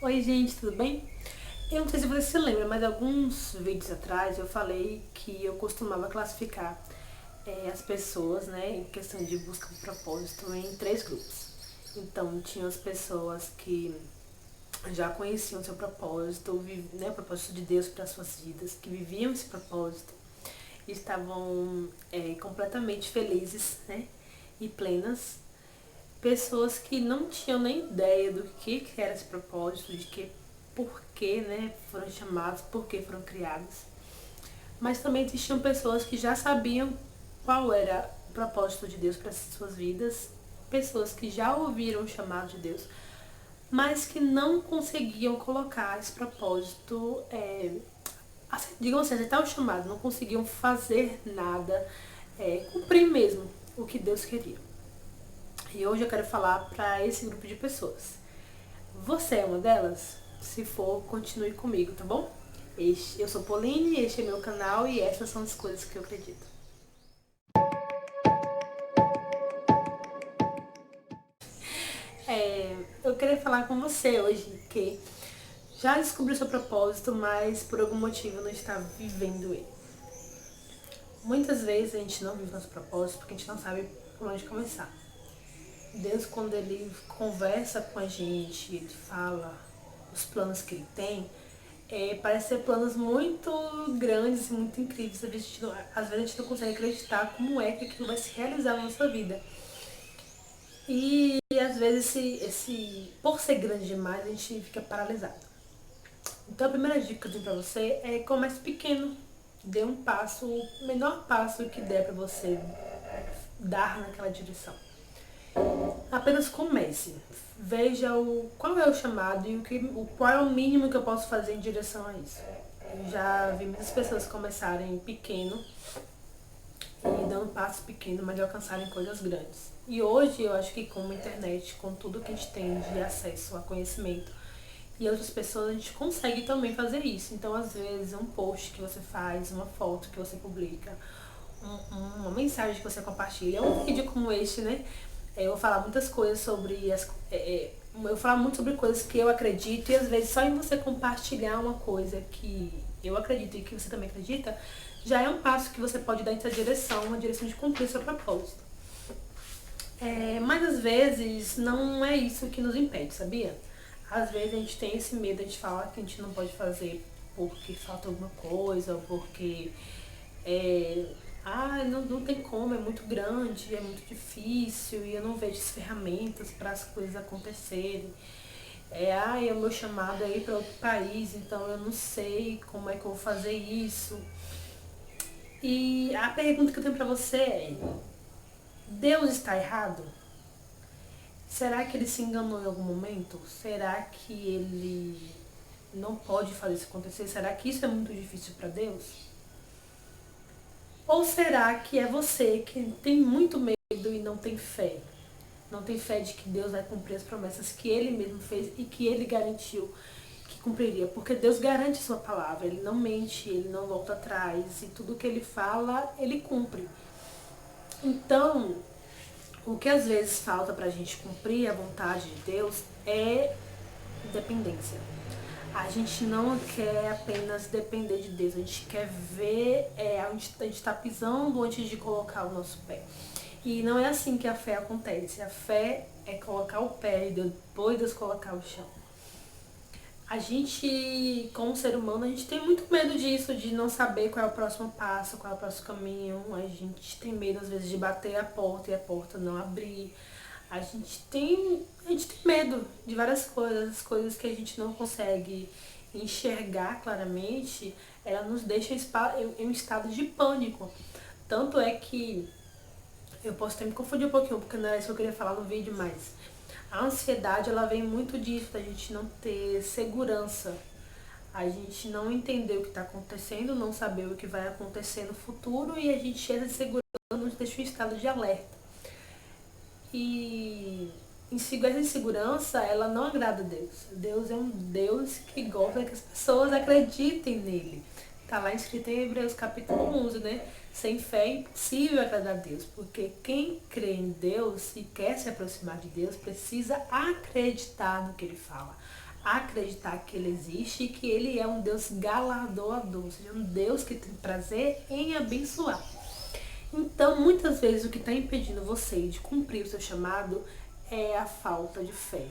Oi gente, tudo bem? Eu não sei se você se lembra, mas alguns vídeos atrás eu falei que eu costumava classificar as pessoas, né, em questão de busca de propósito, em três grupos. Então, tinham as pessoas que já conheciam seu propósito, né, o propósito de Deus para suas vidas, que viviam esse propósito, e estavam completamente felizes, né, e plenas. Pessoas que não tinham nem ideia do que era esse propósito, de que por que, né, foram chamados, por que foram criados. Mas também existiam pessoas que já sabiam qual era o propósito de Deus para suas vidas, pessoas que já ouviram o chamado de Deus, mas que não conseguiam colocar esse propósito, digamos assim, aceitar o chamado, não conseguiam fazer nada, cumprir mesmo o que Deus queria. E hoje eu quero falar para esse grupo de pessoas. Você é uma delas? Se for, continue comigo, tá bom? Eu sou Pauline, este é meu canal e essas são as coisas que eu acredito. Eu queria falar com você hoje que já descobriu seu propósito, mas por algum motivo não está vivendo ele. Muitas vezes a gente não vive nosso propósito porque a gente não sabe por onde começar. Deus, quando Ele conversa com a gente, Ele fala os planos que Ele tem, parece ser planos muito grandes e muito incríveis. Às vezes a gente não consegue acreditar como é que aquilo vai se realizar na nossa vida. E às vezes por ser grande demais, a gente fica paralisado. Então a primeira dica que eu tenho pra você é comece pequeno. Dê um passo, o menor passo que der pra você dar naquela direção. Apenas comece. Veja qual é o chamado e qual é o mínimo que eu posso fazer em direção a isso. Eu já vi muitas pessoas começarem pequeno e dando passos pequenos, mas de alcançarem coisas grandes. E hoje eu acho que com a internet, com tudo que a gente tem de acesso a conhecimento e outras pessoas, a gente consegue também fazer isso. Então, às vezes, um post que você faz, uma foto que você publica, uma mensagem que você compartilha, um vídeo como este, né? Eu vou falar muitas coisas sobre eu vou falar muito sobre coisas que eu acredito e às vezes só em você compartilhar uma coisa que eu acredito e que você também acredita, já é um passo que você pode dar em sua direção, uma direção de cumprir seu propósito. Mas às vezes não é isso que nos impede, sabia? Às vezes a gente tem esse medo, a gente fala que a gente não pode fazer porque falta alguma coisa, ou porque não tem como, é muito grande, é muito difícil e eu não vejo as ferramentas para as coisas acontecerem. O meu chamado é ir para outro país, então eu não sei como é que eu vou fazer isso. E a pergunta que eu tenho para você é: Deus está errado? Será que ele se enganou em algum momento? Será que ele não pode fazer isso acontecer? Será que isso é muito difícil para Deus? Ou será que é você que tem muito medo e não tem fé? Não tem fé de que Deus vai cumprir as promessas que Ele mesmo fez e que Ele garantiu que cumpriria. Porque Deus garante sua palavra, Ele não mente, Ele não volta atrás e tudo que Ele fala, Ele cumpre. Então, o que às vezes falta pra gente cumprir a vontade de Deus é dependência. A gente não quer apenas depender de Deus, a gente quer ver onde a gente está pisando antes de colocar o nosso pé. E não é assim que a fé acontece. A fé é colocar o pé e depois Deus colocar o chão. A gente, como ser humano, a gente tem muito medo disso, de não saber qual é o próximo passo, qual é o próximo caminho. A gente tem medo, às vezes, de bater a porta e a porta não abrir. A gente tem medo de várias coisas, as coisas que a gente não consegue enxergar claramente, ela nos deixa em um estado de pânico. Tanto é que eu posso até me confundir um pouquinho, porque não era isso que eu queria falar no vídeo, mas a ansiedade, ela vem muito disso, da gente não ter segurança. A gente não entender o que está acontecendo, não saber o que vai acontecer no futuro e a gente, essa insegurança nos deixa em estado de alerta. E essa insegurança, ela não agrada a Deus. Deus é um Deus que gosta que as pessoas acreditem nele. Está lá escrito em Hebreus capítulo 11, né? Sem fé é impossível agradar a Deus, porque quem crê em Deus e quer se aproximar de Deus precisa acreditar no que ele fala, acreditar que ele existe e que ele é um Deus galardoador, ou seja, um Deus que tem prazer em abençoar. Então, muitas vezes o que está impedindo você de cumprir o seu chamado é a falta de fé.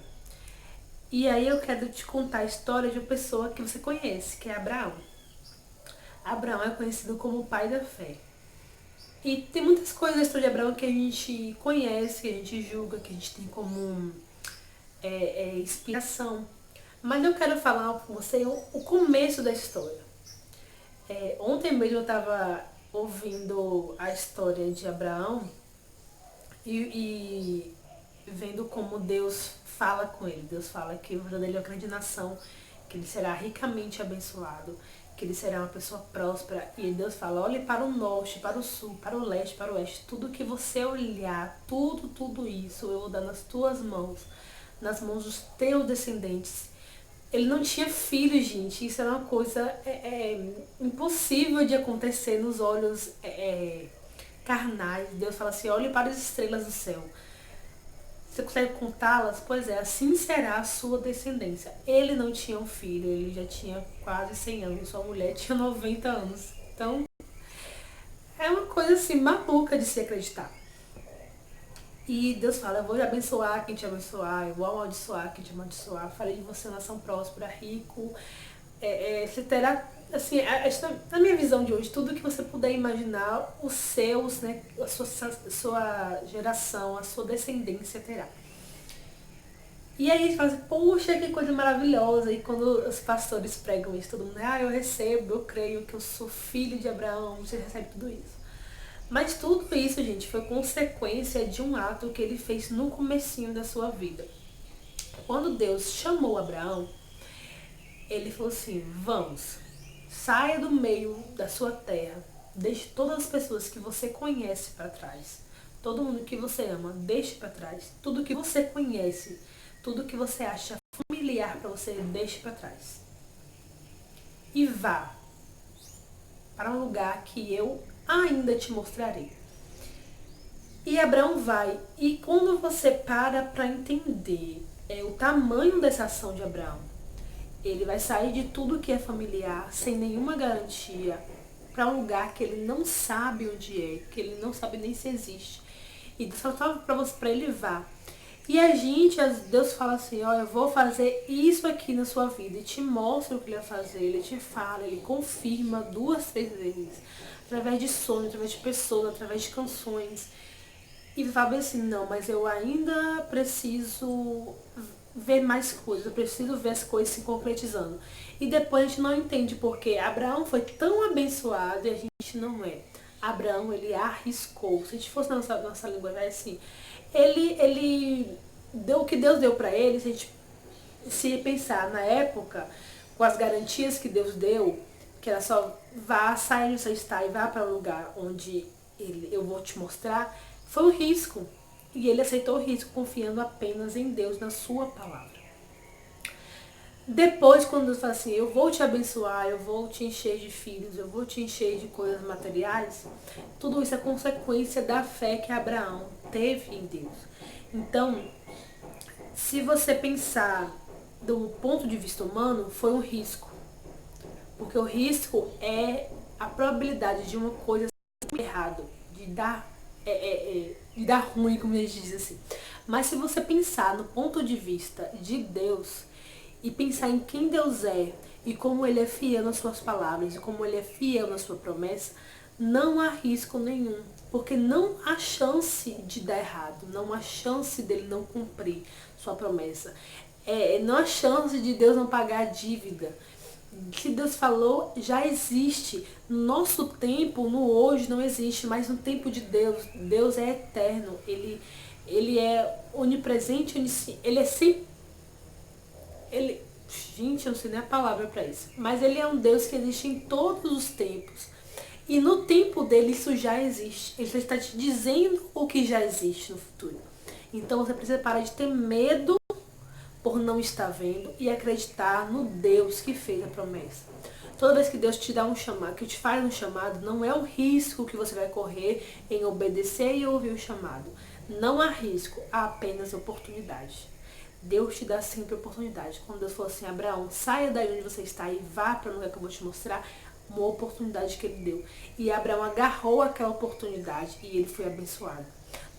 E aí eu quero te contar a história de uma pessoa que você conhece, que é Abraão. Abraão é conhecido como o pai da fé. E tem muitas coisas na história de Abraão que a gente conhece, que a gente julga, que a gente tem como inspiração. Mas eu quero falar com você o começo da história. Ontem mesmo eu estava ouvindo a história de Abraão e vendo como Deus fala com ele. Deus fala que o verdadeiro é uma grande nação, que ele será ricamente abençoado, que ele será uma pessoa próspera. E Deus fala, olhe para o norte, para o sul, para o leste, para o oeste. Tudo que você olhar, tudo isso eu vou dar nas tuas mãos, nas mãos dos teus descendentes. Ele não tinha filhos, gente. Isso era uma coisa impossível de acontecer nos olhos carnais. Deus fala assim, olhe para as estrelas do céu. Você consegue contá-las? Pois é, assim será a sua descendência. Ele não tinha um filho, ele já tinha quase 100 anos. Sua mulher tinha 90 anos. Então, é uma coisa assim, maluca de se acreditar. E Deus fala, eu vou te abençoar quem te abençoar, eu vou amaldiçoar quem te amaldiçoar. Farei de você uma nação próspera, rico. Você terá, assim, na minha visão de hoje, tudo que você puder imaginar, os seus, né, a sua geração, a sua descendência terá. E aí a gente fala assim, poxa, que coisa maravilhosa. E quando os pastores pregam isso, todo mundo, eu recebo, eu creio que eu sou filho de Abraão, você recebe tudo isso. Mas tudo isso, gente, foi consequência de um ato que ele fez no comecinho da sua vida. Quando Deus chamou Abraão, ele falou assim, vamos, saia do meio da sua terra, deixe todas as pessoas que você conhece para trás, todo mundo que você ama, deixe para trás, tudo que você conhece, tudo que você acha familiar para você, deixe para trás. E vá para um lugar que eu ainda te mostrarei. E Abraão vai, e quando você para entender o tamanho dessa ação de Abraão, ele vai sair de tudo que é familiar, sem nenhuma garantia, para um lugar que ele não sabe onde é, que ele não sabe nem se existe. E Deus fala para ele vá. E Deus fala assim, eu vou fazer isso aqui na sua vida, e te mostra o que ele vai fazer, ele te fala, ele confirma 2, 3 vezes, através de sonhos, através de pessoas, através de canções. E ele fala assim, não, mas eu ainda preciso ver mais coisas, eu preciso ver as coisas se concretizando. E depois a gente não entende porque Abraão foi tão abençoado e a gente não é. Abraão, ele arriscou. Se a gente fosse na nossa língua, vai assim, ele deu o que Deus deu para ele. Se a gente se pensar na época, com as garantias que Deus deu, que era só vá, saia onde você está e vá para um lugar onde eu vou te mostrar, foi um risco. E ele aceitou o risco, confiando apenas em Deus, na sua palavra. Depois, quando Deus fala assim, eu vou te abençoar, eu vou te encher de filhos, eu vou te encher de coisas materiais, tudo isso é consequência da fé que Abraão teve em Deus. Então, se você pensar do ponto de vista humano, foi um risco. Porque o risco é a probabilidade de uma coisa ser errado, de dar ruim, como a gente diz assim. Mas se você pensar no ponto de vista de Deus e pensar em quem Deus é e como ele é fiel nas suas palavras e como ele é fiel na sua promessa, não há risco nenhum, porque não há chance de dar errado, não há chance dele não cumprir sua promessa, não há chance de Deus não pagar a dívida. Que Deus falou já existe. No nosso tempo, no hoje, não existe, mas no tempo de Deus, Deus é eterno, ele é onipresente, ele é sempre, gente, eu não sei nem a palavra para isso, mas ele é um Deus que existe em todos os tempos. E no tempo dele isso já existe. Ele está te dizendo o que já existe no futuro. Então você precisa parar de ter medo por não estar vendo e acreditar no Deus que fez a promessa. Toda vez que Deus te dá um chamado, que te faz um chamado, não é um risco que você vai correr em obedecer e ouvir o chamado. Não há risco, há apenas oportunidade. Deus te dá sempre oportunidade. Quando Deus falou assim, Abraão, saia daí onde você está e vá para o lugar que eu vou te mostrar, uma oportunidade que ele deu. E Abraão agarrou aquela oportunidade e ele foi abençoado.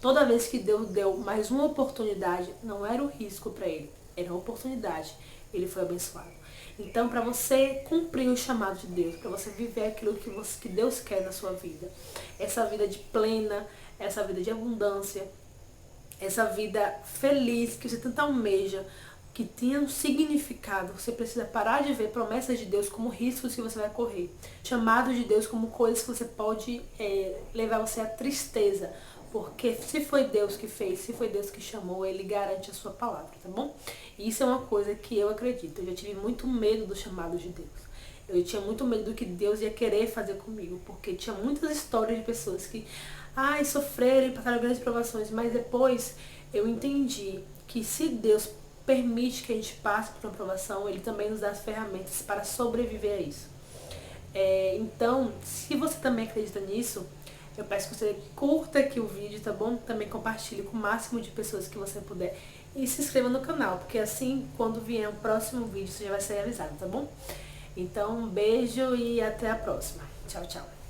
Toda vez que Deus deu mais uma oportunidade, não era um risco para ele, era uma oportunidade. Ele foi abençoado. Então, para você cumprir o chamado de Deus, para você viver aquilo que Deus quer na sua vida, essa vida de plena, essa vida de abundância, essa vida feliz que você tanto almeja, que tenha um significado, você precisa parar de ver promessas de Deus como riscos que você vai correr, chamados de Deus como coisas que você pode levar você à tristeza, porque se foi Deus que fez, se foi Deus que chamou, Ele garante a sua palavra, tá bom? E isso é uma coisa que eu acredito, eu já tive muito medo do chamado de Deus. Eu tinha muito medo do que Deus ia querer fazer comigo, porque tinha muitas histórias de pessoas que, sofreram e passaram grandes provações, mas depois eu entendi que se Deus permite que a gente passe por uma provação, Ele também nos dá as ferramentas para sobreviver a isso. Então, se você também acredita nisso, eu peço que você curta aqui o vídeo, tá bom? Também compartilhe com o máximo de pessoas que você puder. E se inscreva no canal, porque assim, quando vier o próximo vídeo, você já vai ser avisado, tá bom? Então, um beijo e até a próxima. Tchau, tchau.